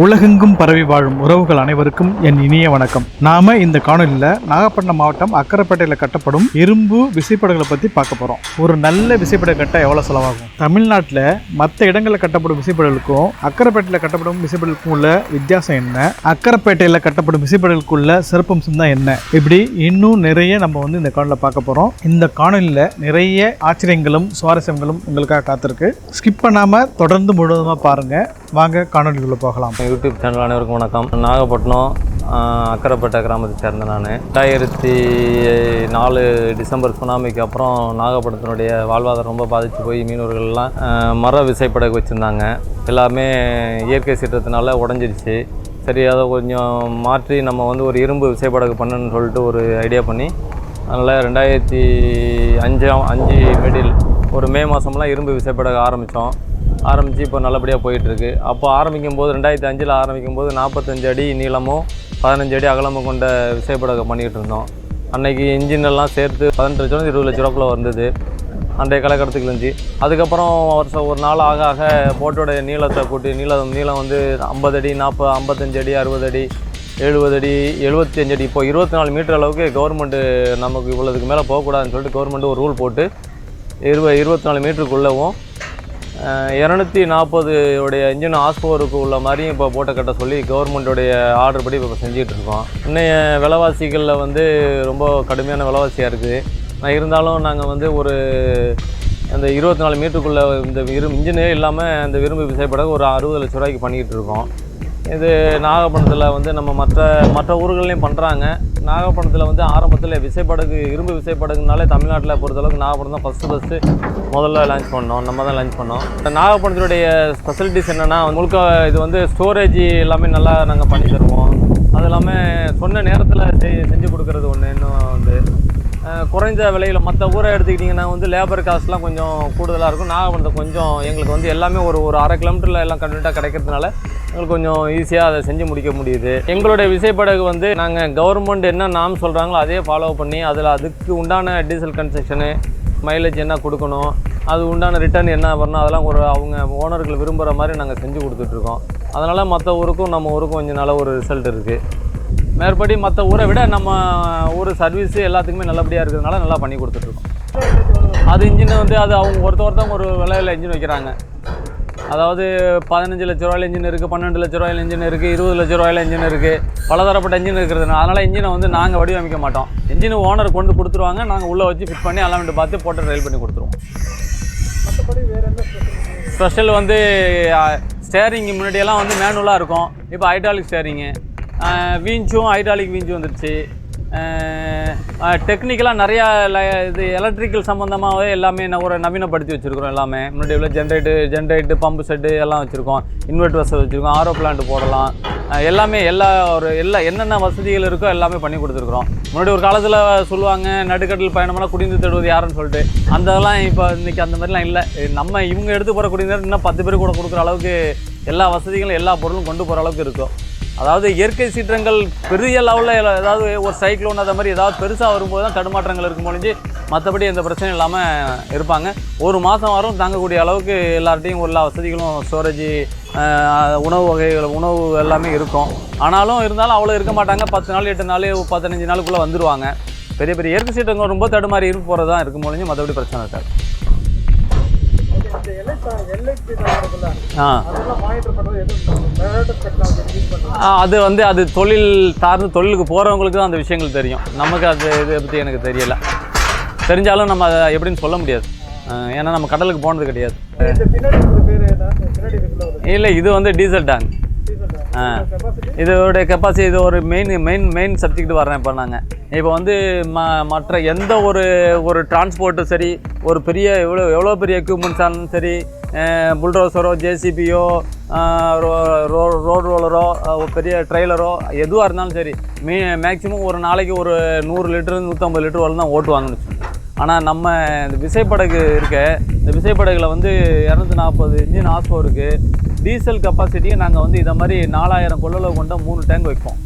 உலகெங்கும் பரவி வாழும் உறவுகள் அனைவருக்கும் என் இனிய வணக்கம். நாம இந்த காணொலியில் நாகப்பட்டினம் மாவட்டம் அக்கரைப்பேட்டையில் கட்டப்படும் இரும்பு விசைப்படகுகளை பற்றி பார்க்க போகிறோம். ஒரு நல்ல விசைப்படகு கட்ட எவ்வளோ செலவாகும்? தமிழ்நாட்டில் மற்ற இடங்களில் கட்டப்படும் விசைப்படகுக்கும் அக்கரைப்பேட்டையில் கட்டப்படும் விசைப்படகுக்கும் உள்ள வித்தியாசம் என்ன? அக்கரைப்பேட்டையில் கட்டப்படும் விசைப்படகுக்குள்ள சிறப்பம்சம் தான் என்ன? இப்படி இன்னும் நிறைய நம்ம இந்த காணொலியில் பார்க்க போகிறோம். இந்த காணொலியில் நிறைய ஆச்சரியங்களும் சுவாரஸ்யங்களும் உங்களுக்காக காத்திருக்கு. ஸ்கிப் பண்ணாமல் தொடர்ந்து முழுவதுமாக பாருங்கள். வாங்க காணொலிக்குள்ளே போகலாம். யூடியூப் சேனல் அனைவருக்கும் வணக்கம். நாகப்பட்டினம் அக்கரைப்பேட்டை கிராமத்தை சேர்ந்த நான் 2004 டிசம்பர் சுனாமிக்கு அப்புறம் நாகப்பட்டினத்தினுடைய வாழ்வாதாரம் ரொம்ப பாதித்து போய் மீனவர்கள்லாம் மர விசைப்படகு வச்சுருந்தாங்க. எல்லாமே இயற்கை சீற்றத்தினால உடஞ்சிருச்சு. சரி, அதை கொஞ்சம் மாற்றி நம்ம ஒரு இரும்பு விசைப்படகு பண்ணணுன்னு சொல்லிட்டு ஒரு ஐடியா பண்ணி அதனால் 2005 மிடில் ஒரு மே மாதம்லாம் இரும்பு விசைப்படகு ஆரம்பித்து இப்போ நல்லபடியாக போயிட்டுருக்கு. அப்போ ஆரம்பிக்கும் போது 2005 ஆரம்பிக்கும் போது 45 அடி நீளமும் 15 அடி அகலமும் கொண்ட விசைப்படகை பண்ணிக்கிட்டு இருந்தோம். அன்றைக்கி இன்ஜினெல்லாம் சேர்த்து 18 லட்சம் 20 லட்ச ரூபாக்குள்ளே வந்தது அன்றைய காலகட்டத்துக்கு இருந்துச்சு. அதுக்கப்புறம் ஒரு நாள் ஆக போட்டோடைய நீளத்தை கூட்டி நீளம் 50 அடி 55 அடி 60 அடி 70 அடி 75 அடி இப்போ 24 மீட்டர் அளவுக்கு கவர்மெண்ட்டு நமக்கு இவ்வளோதுக்கு மேலே போகக்கூடாதுன்னு சொல்லிட்டு கவர்மெண்ட்டு ஒரு ரூல் போட்டு 24 மீட்டருக்குள்ளவும் 240 உடைய இன்ஜின் ஆஸ்போருக்கு உள்ள மாதிரியும் இப்போ போட்ட கட்ட சொல்லி கவர்மெண்ட்டோடைய ஆர்டர் படி இப்போ செஞ்சுட்டு இருக்கோம். இன்னைய விலைவாசிகளில் ரொம்ப கடுமையான விலைவாசியாக இருக்குது. இருந்தாலும் நாங்கள் ஒரு அந்த 24 மீட்டருக்குள்ளே இந்த இன்ஜினே இல்லாமல் அந்த விரும்பு விசைப்படகு ஒரு 60 லட்ச ரூபாய்க்கு பண்ணிக்கிட்டு இருக்கோம். இது நாகப்பட்டினத்தில் நம்ம மற்ற ஊர்கள்லையும் பண்ணுறாங்க. நாகப்பட்டினத்தில் ஆரம்பத்தில் இரும்பு விசைப்படகுனாலே தமிழ்நாட்டில் பொறுத்தளவுக்கு நாகப்பட்டினம் தான் ஃபஸ்ட்டு முதல்ல லான்ச் பண்ணோம். நம்ம தான் லான்ச் பண்ணோம். நாகப்பட்டினத்துடைய ஸ்பெஷலிட்டிஸ் என்னென்னா முழுக்க இது ஸ்டோரேஜ் எல்லாமே நல்லா நாங்கள் பண்ணி தருவோம். அது இல்லாமல் சொன்ன நேரத்தில் செஞ்சு கொடுக்குறது ஒன்று. இன்னும் குறைந்த விலையில் மற்ற ஊரை எடுத்துக்கிட்டிங்கன்னா லேபர் காஸ்ட்லாம் கொஞ்சம் கூடுதலாக இருக்கும். நாகப்பட்டினத்தை கொஞ்சம் எங்களுக்கு எல்லாமே ஒரு 1/2 கிலோமீட்டரில் எல்லாம் கன்வீனியண்ட்டாக கிடைக்கிறதுனால எங்களுக்கு கொஞ்சம் ஈஸியாக அதை செஞ்சு முடிக்க முடியுது. எங்களுடைய விசைப்படகு நாங்கள் கவர்மெண்ட் என்ன நாம் சொல்கிறாங்களோ அதே ஃபாலோ பண்ணி அதுக்கு உண்டான டீசல் கன்ஸ்ட்ரக்ஷனு மைலேஜ் என்ன கொடுக்கணும், அது உண்டான ரிட்டர்ன் என்ன வரணும், அதெல்லாம் அவங்க ஓனர்கள் விரும்புகிற மாதிரி நாங்கள் செஞ்சு கொடுத்துட்ருக்கோம். அதனால் மற்ற ஊருக்கும் நம்ம ஊருக்கும் கொஞ்சம் நல்ல ஒரு ரிசல்ட் இருக்குது. மேற்படி மற்ற ஊரை விட நம்ம ஊர் சர்வீஸு எல்லாத்துக்குமே நல்லபடியாக இருக்கிறதுனால நல்லா பண்ணி கொடுத்துட்ருக்கோம். அது இன்ஜின் அது அவங்க ஒருத்தவங்க ஒரு விலையில் இன்ஜின் வைக்கிறாங்க. அதாவது 15 லட்ச ரூபாயில் இன்ஜின் இருக்குது, 12 லட்ச ரூபாயில் இன்ஜின் இருக்குது, 20 லட்ச ரூபாயில் இன்ஜின் இருக்குது, பலதரப்பட்ட இன்ஜின் இருக்கிறதுனால அதனால் இன்ஜினை நாங்கள் வடிவமைக்க மாட்டோம். இன்ஜின் ஓனர் கொண்டு கொடுத்துருவாங்க. நாங்கள் உள்ளே வச்சு ஃபிட் பண்ணி அலாமெண்ட் பார்த்து போட்டு ட்ரைல் பண்ணி கொடுத்துருவோம். ஸ்பெஷல் ஸ்டேரிங் முன்னாடியெல்லாம் மேனுவலாக இருக்கும். இப்போ ஹைட்ராலிக் ஸ்டேரிங்கு, வீஞ்சும் ஹைட்ராலிக் வீஞ்சும் வந்துடுச்சு. டெக்னிக்கலாக நிறையா இது எலக்ட்ரிக்கல் சம்மந்தமாகவே எல்லாமே ஒரு நவீனப்படுத்தி வச்சுருக்கிறோம். எல்லாமே முன்னாடி உள்ள ஜென்ரேட்டு பம்பு செட்டு எல்லாம் வச்சுருக்கோம். இன்வெர்டர் வசதி வச்சுருக்கோம். ஆரோ பிளான்ட் போடலாம். எல்லாமே என்னென்ன வசதிகள் இருக்கோ எல்லாமே பண்ணி கொடுத்துருக்குறோம். முன்னாடி ஒரு காலத்தில் சொல்லுவாங்க நடுக்கடல் பயணமெல்லாம் குடிநீர் தேடுவது யாருன்னு சொல்லிட்டு. அதெல்லாம் இப்போ இன்றைக்கி அந்த மாதிரிலாம் இல்லை. நம்ம இவங்க எடுத்து போகிற குடிநீர் இன்னும் 10 பேர் கூட கொடுக்குற அளவுக்கு எல்லா வசதிகளும் எல்லா பொருளும் கொண்டு போகிற அளவுக்கு இருக்கும். அதாவது இயற்கை சீற்றங்கள் பெரிய லெவலில் ஏதாவது ஒரு சைக்ளோன் அதை மாதிரி ஏதாவது பெருசாக வரும்போது தான் தடுமாற்றங்கள் இருக்கும் முடிஞ்சு மற்றபடி எந்த பிரச்சனையும் இல்லாமல் இருப்பாங்க. ஒரு மாதம் வரும் தாங்கக்கூடிய அளவுக்கு எல்லார்ட்டையும் எல்லா வசதிகளும் ஸ்டோரேஜ் உணவு வகைகள் உணவு எல்லாமே இருக்கும். இருந்தாலும் அவ்வளோ இருக்க மாட்டாங்க. 10 நாள் 8 நாள் 15 நாளுக்குள்ளே வந்துடுவாங்க. பெரிய பெரிய இயற்கை சீற்றங்கள் வரும்போது தடுமாறி போகிறது தான் இருக்கும் முடிஞ்சு மற்றபடி பிரச்சனை இருக்காது. அது தொழில் சார்ந்து தொழிலுக்கு போகிறவங்களுக்கு தான் அந்த விஷயங்கள் தெரியும். நமக்கு இதை பற்றி எனக்கு தெரியலை. தெரிஞ்சாலும் நம்ம அதை எப்படின்னு சொல்ல முடியாது. ஏன்னா நம்ம கடலுக்கு போனது கிடையாது. இல்லை, இது டீசல் டேங்க். இதோடைய கெப்பாசிட்டி இது ஒரு மெயின் சப்ஜெக்ட் வர்றேன். இப்போ நாங்கள் இப்போ மற்ற எந்த ஒரு டிரான்ஸ்போர்ட்டும் சரி, ஒரு பெரிய எவ்வளோ பெரிய எக்யூப்மெண்ட்ஸ் ஆனாலும் சரி, புல்டோசரோ ஜேசிபியோ ரோடு ரோலரோ பெரிய ட்ரெய்லரோ எதுவாக இருந்தாலும் சரி, மேக்ஸிமம் ஒரு நாளைக்கு ஒரு 100 லிட்டரு 150 லிட்டர் வரலாம் தான் ஓட்டுவாங்கன்னு வச்சுக்கோங்க. ஆனால் நம்ம இந்த விசைப்படகு இந்த விசைப்படகுல 240 இன்ஜின் ஆஸ்போ இருக்குது. டீசல் கெப்பாசிட்டியை நாங்கள் இதை மாதிரி 4000 கொள்ளளவு கொண்ட 3 டேங்க் வைப்போம்.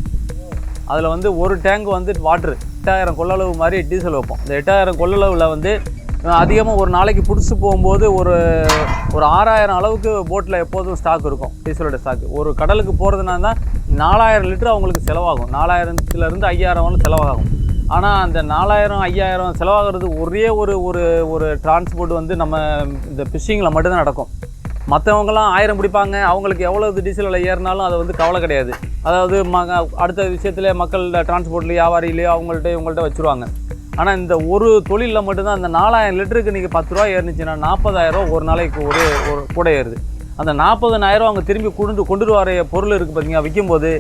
அதில் ஒரு டேங்க் வாட்ரு 8000 கொள்ளளவு மாதிரி டீசல் வைப்போம். இந்த 8000 கொள்ளளவில் அதிகமாக ஒரு நாளைக்கு பிடிச்சி போகும்போது ஒரு ஒரு 6000 அளவுக்கு போட்டில் எப்போதும் ஸ்டாக் இருக்கும், டீசலோட ஸ்டாக். ஒரு கடலுக்கு போகிறதுனா தான் 4000 லிட்டர் அவங்களுக்கு செலவாகும், 4000லேருந்து 5000 செலவாகும். ஆனால் அந்த 4000 5000 செலவாகிறது ஒரே ஒரு ஒரு ஒரு டிரான்ஸ்போர்ட் வந்து நம்ம இந்த ஃபிஷ்ஷிங்கில் மட்டும்தான் நடக்கும். மற்றவங்களாம் 1000 பிடிப்பாங்க, அவங்களுக்கு எவ்வளவு டீசல் விலை ஏறினாலும் அது வந்து கவலை கிடையாது. அதாவது அடுத்த விஷயத்துல மக்கள் டிரான்ஸ்போர்ட்லேயோ வியாபாரிலையோ இவங்கள்ட்ட வச்சுருவாங்க. ஆனால் இந்த ஒரு தொழிலில் மட்டும்தான் அந்த 4000 லிட்டருக்கு நீங்கள் 10 ரூபா ஏறிச்சுன்னா 40,000 ஒரு நாளைக்கு ஒரு கூட ஏறுது. அந்த 40,000 அவங்க திரும்பி கொண்டு வர பொருள் இருக்குது பார்த்தீங்கன்னா, விற்கும்போது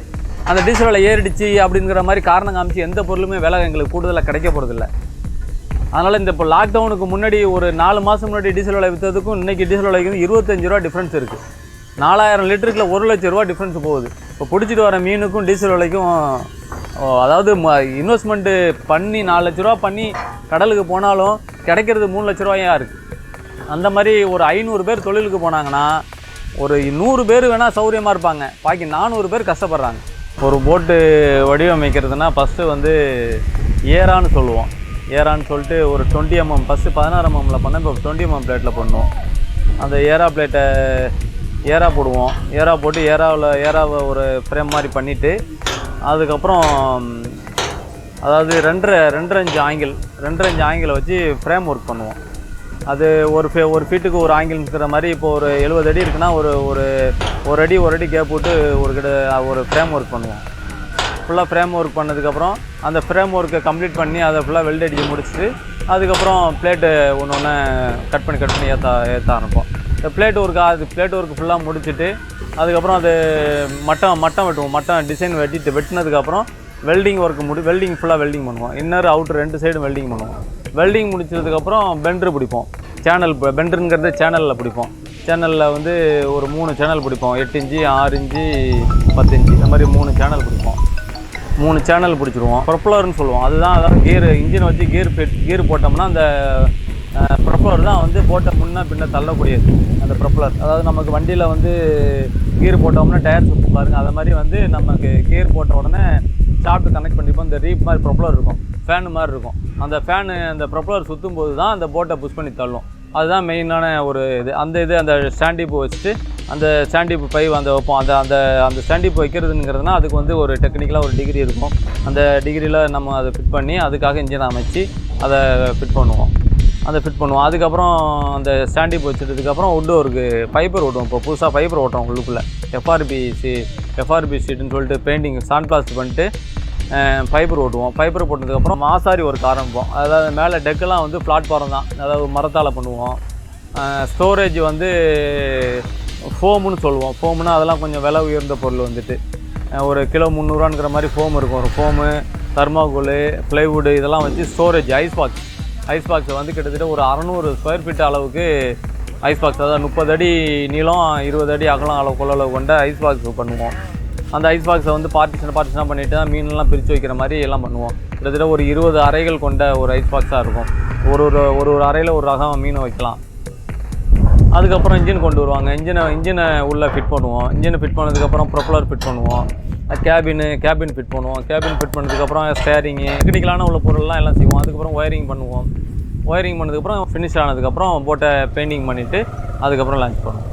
அந்த டீசல் விலை ஏறிடுச்சு அப்படிங்கிற மாதிரி காரணம் காமிச்சு எந்த பொருளுமே விலை எங்களுக்கு கூடுதலாக கிடைக்க போகிறதில்ல. அதனால் இந்த இப்போ லாக்டவுனுக்கு முன்னாடி ஒரு 4 மாதம் முன்னாடி டீசல் விலை விற்றதுக்கும் இன்றைக்கி டீசல் விலைக்கு 25 ரூபா டிஃப்ரென்ஸ் இருக்குது. 4000 லிட்டருக்குள்ள 1 லட்சம் ரூபா டிஃப்ரென்ஸ் போகுது. இப்போ பிடிச்சிட்டு வர மீனுக்கும் டீசல் விலைக்கும், அதாவது இன்வெஸ்ட்மெண்ட்டு பண்ணி 4 லட்ச ரூபா பண்ணி கடலுக்கு போனாலும் கிடைக்கிறது 3 லட்ச ரூபாயாக இருக்குது. அந்த மாதிரி ஒரு 500 பேர் தொழிலுக்கு போனாங்கன்னா ஒரு 100 பேர் வேணால் சௌகரியமாக இருப்பாங்க, பாக்கி 400 பேர் கஷ்டப்படுறாங்க. ஒரு போட்டு வடிவமைக்கிறதுனா ஃபஸ்ட்டு வந்து ஏரான்னு சொல்லுவோம். ஏரான்னு சொல்லிட்டு ஒரு 20 mm, ஃபஸ்ட்டு 16 mmல பண்ண, இப்போ 20 mm பிளேட்டில் பண்ணுவோம். அந்த ஏரா பிளேட்டை ஏரா போடுவோம். ஏரா போட்டு ஏராவை ஒரு ஃப்ரேம் மாதிரி பண்ணிவிட்டு அதுக்கப்புறம் அதாவது 2.5 இன்ச் ஆங்கிள் வச்சு ஃப்ரேம் ஒர்க் பண்ணுவோம். அது ஒரு ஃபீட்டுக்கு ஒரு ஆங்கிள்ங்கிற மாதிரி. இப்போ ஒரு 70 அடி இருக்குன்னா ஒரு அடி கேப் போட்டு ஒரு ஃப்ரேம் ஒர்க் பண்ணுவோம். ஃபுல்லாக ஃப்ரேம் ஒர்க் பண்ணதுக்கப்புறம் அந்த ஃப்ரேம் ஒர்க்கை கம்ப்ளீட் பண்ணி அதை ஃபுல்லாக வெல்ட் அடித்து முடிச்சுட்டு அதுக்கப்புறம் பிளேட்டு ஒன்று கட் பண்ணி ஏற்ற ஆரம்பிப்போம். இந்த பிளேட் ஒர்க்கு ஃபுல்லாக முடிச்சுட்டு அதுக்கப்புறம் அது மட்டம் வெட்டுவோம். மட்டம் டிசைன் வெட்டினதுக்கப்புறம் வெல்டிங் ஒர்க்கு வெல்டிங் ஃபுல்லாக வெல்டிங் பண்ணுவோம். இன்னர் அவுட்ரு 2 சைடும் வெல்டிங் பண்ணுவோம். வெல்டிங் முடிச்சதுக்கப்புறம் பெண்டர் பிடிப்போம். பெண்டருங்கிறது சேனலில் பிடிப்போம். சேனலில் வந்து ஒரு 3 சேனல் பிடிப்போம். 8 இன்ச்சு 6 இன்ச்சு 10 இன்ச்சு இந்த மாதிரி 3 சேனல் பிடிப்போம். 3 சேனல் பிடிச்சிருவோம். ப்ரொப்பலர்னு சொல்லுவோம். அதாவது கியர் இன்ஜினை வச்சு கியர் போட்டோம்னா அந்த ப்ரொப்பலர் தான் வந்து போட்ட முன்ன பின்ன தள்ளக்கூடியது. அந்த ப்ரொப்பலர் அதாவது நமக்கு வண்டியில் வந்து கியர் போட்டோம்னா டயர் சுற்றி பாருங்கள், அதை மாதிரி வந்து நமக்கு கியர் போட்ட உடனே ஷாஃப்ட் கனெக்ட் பண்ணிப்போம். இந்த ரீப் மாதிரி ப்ரொப்பலர் இருக்கும், ஃபேனு மாதிரி இருக்கும். அந்த அந்த ப்ரொப்பலர் சுற்றும் போது தான் அந்த போட்டை புஷ் பண்ணி தள்ளும். அதுதான் மெயினான ஒரு இது. அந்த ஸ்டாண்டிப்பு வச்சுட்டு அந்த ஸ்டாண்டிப்பு பை வைப்போம். அந்த ஸ்டாண்டிப்பு வைக்கிறதுங்கிறதுனா அதுக்கு வந்து ஒரு டெக்னிக்கலாக ஒரு டிகிரி இருக்கும். அந்த டிகிரியில் நம்ம அதை ஃபிட் பண்ணி அதுக்காக இன்ஜின் அமைச்சு அதை ஃபிட் பண்ணுவோம். அதுக்கப்புறம் அந்த ஸ்டாண்டிப்பு வச்சதுக்கப்புறம் ஒர்க்கு ஃபைபர் ஓட்டுவோம். இப்போ புதுசாக ஃபைபர் ஓட்டுறோம் உள்ளுக்குள்ளே. எஃப்ஆர்பி ஷீட்டுன்னு சொல்லிட்டு பெயிண்டிங் சாண்ட்பிளாஸ்ட் பண்ணிட்டு ஃபைபர் ஓட்டுவோம். ஃபைபர் போட்டதுக்கப்புறம் மாசாரி ஒர்க் ஆரம்பிப்போம். அதாவது மேலே டெக்கெல்லாம் வந்து பிளாட்ஃபார்ம் தான், அதாவது மரத்தால் பண்ணுவோம். ஸ்டோரேஜ் வந்து ஃபோமுன்னு சொல்லுவோம். ஃபோமுன்னா அதெல்லாம் கொஞ்சம் விலை உயர்ந்த பொருள் வந்துட்டு ஒரு கிலோ 300 மாதிரி ஃபோம் இருக்கும். ஒரு ஃபோமு, தர்மாகோலு, ப்ளைவுட்டு இதெல்லாம் வச்சு ஸ்டோரேஜ் ஐஸ் பாக்ஸை வந்து கிட்டத்தட்ட ஒரு 600 ஸ்கொயர் ஃபீட் அளவுக்கு ஐஸ் பாக்ஸ், அதாவது 30 அடி நீளம் 20 அடி அகலம் கொள்ளளவு கொண்ட ஐஸ் பாக்ஸ் பண்ணுவோம். அந்த ஐஸ் பாக்ஸை வந்து பார்ட்டிஷனாக பண்ணிவிட்டு தான் மீனெல்லாம் பிரித்து வைக்கிற மாதிரி எல்லாம் பண்ணுவோம். கிட்டத்தட்ட ஒரு 20 அறைகள் கொண்ட ஒரு ஐஸ் பாக்ஸாக இருக்கும். ஒரு அறையில் ஒரு ரகம் மீனை வைக்கலாம். அதுக்கப்புறம் இன்ஜின் கொண்டு வருவாங்க. இன்ஜினை உள்ளே ஃபிட் பண்ணுவோம். இன்ஜினை ஃபிட் பண்ணதுக்கப்புறம் ப்ரொப்பலர் ஃபிட் பண்ணுவோம். கேபின் ஃபிட் பண்ணுவோம். கேபின் ஃபிட் பண்ணதுக்கப்புறம் ஸ்டேரிங்கு டெக்னிக்கலான உள்ள பொருள்லாம் எல்லாம் செய்வோம். அதுக்கப்புறம் ஒயரிங் பண்ணுவோம். ஒயரிங் பண்ணதுக்கப்புறம் ஃபினிஷ் ஆனதுக்கப்புறம் போட்டை பெயிண்டிங் பண்ணிவிட்டு அதுக்கப்புறம் லான்ச் பண்ணுவோம்.